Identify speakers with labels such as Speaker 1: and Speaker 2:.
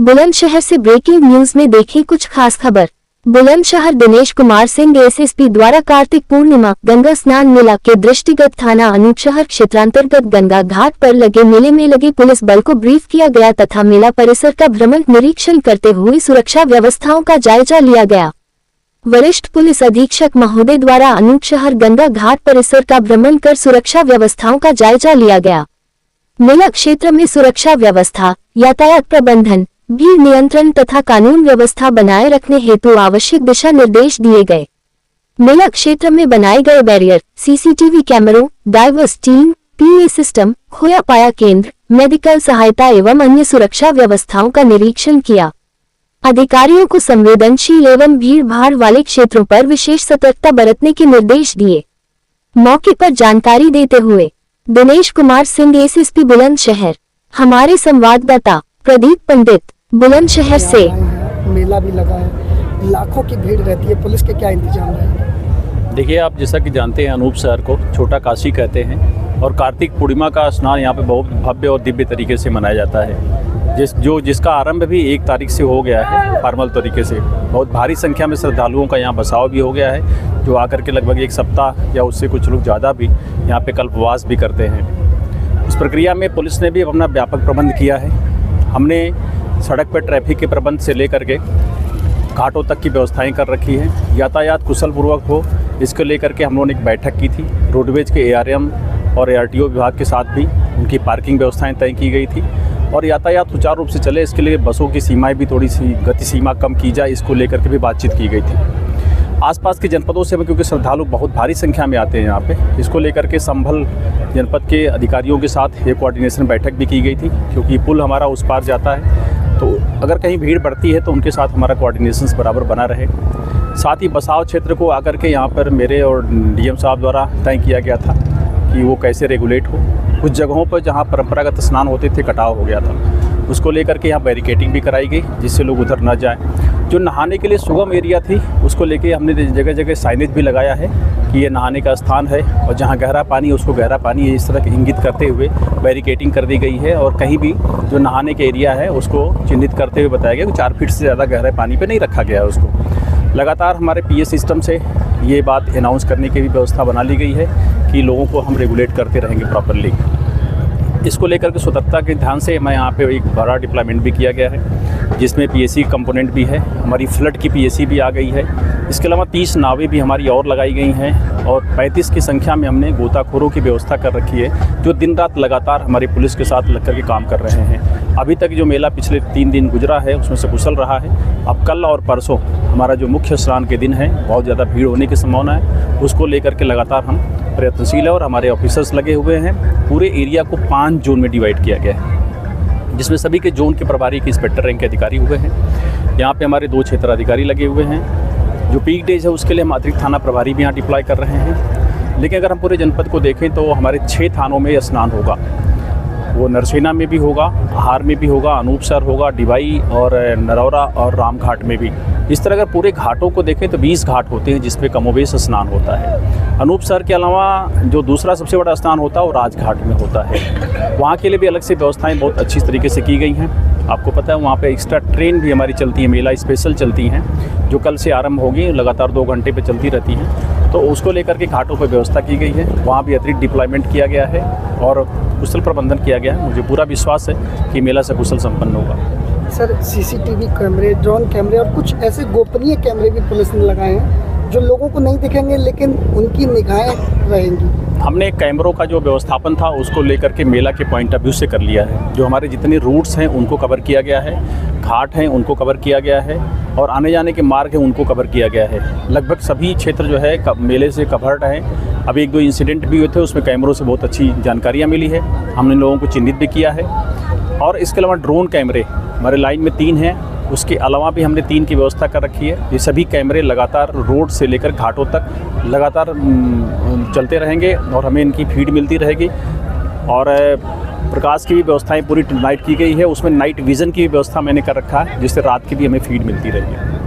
Speaker 1: बुलंदशहर से breaking news में देखें कुछ खास खबर। बुलंदशहर दिनेश कुमार सिंह एसएसपी द्वारा कार्तिक पूर्णिमा गंगा स्नान मेला के दृष्टिगत थाना अनूपशहर क्षेत्रांतर्गत गंगा घाट पर लगे मेले में लगे पुलिस बल को ब्रीफ किया गया तथा मेला परिसर का भ्रमण निरीक्षण करते हुए सुरक्षा व्यवस्थाओं का जायजा लिया गया। वरिष्ठ पुलिस अधीक्षक महोदय द्वारा अनूपशहर गंगा घाट परिसर का भ्रमण कर सुरक्षा व्यवस्थाओं का जायजा लिया गया। मेला क्षेत्र में सुरक्षा व्यवस्था, यातायात प्रबंधन, भीड़ नियंत्रण तथा कानून व्यवस्था बनाए रखने हेतु आवश्यक दिशा निर्देश दिए गए। मेला क्षेत्र में बनाए गए बैरियर, सीसीटीवी कैमरों, डाइवर्स टीम, पीए सिस्टम, खोया पाया केंद्र, मेडिकल सहायता एवं अन्य सुरक्षा व्यवस्थाओं का निरीक्षण किया। अधिकारियों को संवेदनशील एवं भीड़ भाड़ वाले क्षेत्रों पर विशेष सतर्कता बरतने के निर्देश दिए। मौके पर जानकारी देते हुए दिनेश कुमार सिंह एसएसपी बुलंदशहर। हमारे संवाददाता प्रदीप पंडित बुलंदशहर से।
Speaker 2: मेला भी लगा है, लाखों की भीड़ रहती है, पुलिस के क्या इंतजाम है?
Speaker 3: देखिए, आप जैसा कि जानते हैं अनूपशहर को छोटा काशी कहते हैं और कार्तिक पूर्णिमा का स्नान यहाँ पे बहुत भव्य और दिव्य तरीके से मनाया जाता है। जिसका आरंभ भी 1 तारीख से हो गया है फॉर्मल तरीके से। बहुत भारी संख्या में श्रद्धालुओं का यहाँ बसाव भी हो गया है, जो आकर के लगभग 1 सप्ताह या उससे कुछ लोग ज़्यादा भी यहाँ पे कल्पवास भी करते हैं। इस प्रक्रिया में पुलिस ने भी अपना व्यापक प्रबंध किया है। हमने सड़क पर ट्रैफिक के प्रबंध से लेकर के घाटों तक की व्यवस्थाएं कर रखी हैं। यातायात कुशलपूर्वक हो, इसको लेकर के हम लोगों ने एक बैठक की थी। रोडवेज के एआरएम और एआरटीओ विभाग के साथ भी उनकी पार्किंग व्यवस्थाएं तय की गई थी और यातायात सुचारू रूप से चले, इसके लिए बसों की सीमाएं भी थोड़ी सी गति सीमा कम की जाए, इसको लेकर के भी बातचीत की गई थी। आसपास के जनपदों से क्योंकि श्रद्धालु बहुत भारी संख्या में आते हैं यहाँ पे, इसको लेकर के संभल जनपद के अधिकारियों के साथ एक कोऑर्डिनेशन बैठक भी की गई थी, क्योंकि पुल हमारा उस पार जाता है, तो अगर कहीं भीड़ बढ़ती है तो उनके साथ हमारा कोऑर्डिनेशन बराबर बना रहे। साथ ही बसाव क्षेत्र को आकर के यहाँ पर मेरे और डीएम साहब द्वारा तय किया गया था कि वो कैसे रेगुलेट हो। कुछ जगहों पर जहाँ परंपरागत स्नान होते थे कटाव हो गया था, उसको लेकर के यहाँ बैरिकेटिंग भी कराई गई जिससे लोग उधर न जाएं। जो नहाने के लिए सुगम एरिया थी उसको लेके हमने जगह जगह साइनेज भी लगाया है कि ये नहाने का स्थान है और जहाँ गहरा पानी है उसको गहरा पानी है, इस तरह इंगित करते हुए बैरिकेटिंग कर दी गई है। और कहीं भी जो नहाने के एरिया है उसको चिन्हित करते हुए बताया गया कि 4 फीट से ज़्यादा गहरे पानी पे नहीं रखा गया है उसको। लगातार हमारे पीए सिस्टम से ये बात अनाउंस करने की भी व्यवस्था बना ली गई है कि लोगों को हम रेगुलेट करते रहेंगे प्रॉपरली। इसको लेकर के सतर्कता के ध्यान से मैं यहाँ पे एक बड़ा डिप्लॉयमेंट भी किया गया है, जिसमें पीएसी कंपोनेंट भी है, हमारी फ्लड की पीएसी भी आ गई है। इसके अलावा 30 नावें भी हमारी और लगाई गई हैं और 35 की संख्या में हमने गोताखोरों की व्यवस्था कर रखी है, जो दिन रात लगातार हमारी पुलिस के साथ लग कर के काम कर रहे हैं। अभी तक जो मेला पिछले 3 दिन गुजरा है उसमें से कुशल रहा है। अब कल और परसों हमारा जो मुख्य स्नान के दिन है, बहुत ज़्यादा भीड़ होने की संभावना है, उसको लेकर के लगातार हम प्रयत्नशील है और हमारे ऑफिसर्स लगे हुए हैं। पूरे एरिया को 5 जोन में डिवाइड किया गया है, जिसमें सभी के जोन के प्रभारी के इंस्पेक्टर रैंक के अधिकारी हुए हैं। यहाँ पे हमारे 2 क्षेत्राधिकारी लगे हुए हैं। जो पीक डेज है उसके लिए हम अतिरिक्त थाना प्रभारी भी यहाँ डिप्लॉय कर रहे हैं। लेकिन अगर हम पूरे जनपद को देखें तो हमारे 6 थानों में स्नान होगा। वो नरसेना में भी होगा, हार में भी होगा, अनूपशहर होगा, डिवाई और नरौरा और रामघाट में भी। इस तरह अगर पूरे घाटों को देखें तो 20 घाट होते हैं जिसपे कमोबेश स्नान होता है। अनूपशहर के अलावा जो दूसरा सबसे बड़ा स्नान होता है वो राजघाट में होता है। वहाँ के लिए भी अलग से व्यवस्थाएं बहुत अच्छी तरीके से की गई हैं। आपको पता है वहाँ पे एक्स्ट्रा ट्रेन भी हमारी चलती है, मेला स्पेशल चलती हैं, जो कल से आरंभ होगी, लगातार 2 घंटे पे चलती रहती हैं। तो उसको लेकर के घाटों पर व्यवस्था की गई है, वहाँ भी अतिरिक्त डिप्लॉयमेंट किया गया है और कुशल प्रबंधन किया गया है। मुझे पूरा विश्वास है कि मेला सकुशल संपन्न होगा।
Speaker 2: सर, सीसीटीवी कैमरे, ड्रोन कैमरे और कुछ ऐसे गोपनीय कैमरे भी पुलिस ने लगाए हैं जो लोगों को नहीं दिखेंगे लेकिन उनकी निगाहें रहेंगी। हमने
Speaker 3: कैमरों का जो व्यवस्थापन था उसको लेकर के मेला के पॉइंट ऑफ व्यू से कर लिया है। जो हमारे जितने रूट्स हैं उनको कवर किया गया है, घाट हैं उनको कवर किया गया है और आने जाने के मार्ग हैं उनको कवर किया गया है। लगभग सभी क्षेत्र जो है मेले से कवर्ड हैं। अभी 1-2 इंसिडेंट भी हुए थे, उसमें कैमरों से बहुत अच्छी जानकारियाँ मिली है, हमने लोगों को चिन्हित भी किया है। और इसके अलावा ड्रोन कैमरे हमारे लाइन में 3 हैं, उसके अलावा भी हमने 3 की व्यवस्था कर रखी है। ये सभी कैमरे लगातार रोड से लेकर घाटों तक लगातार चलते रहेंगे और हमें इनकी फीड मिलती रहेगी। और प्रकाश की भी व्यवस्थाएं पूरी नाइट की गई है, उसमें नाइट विज़न की भी व्यवस्था मैंने कर रखा है, जिससे रात की भी हमें फीड मिलती रहेगी।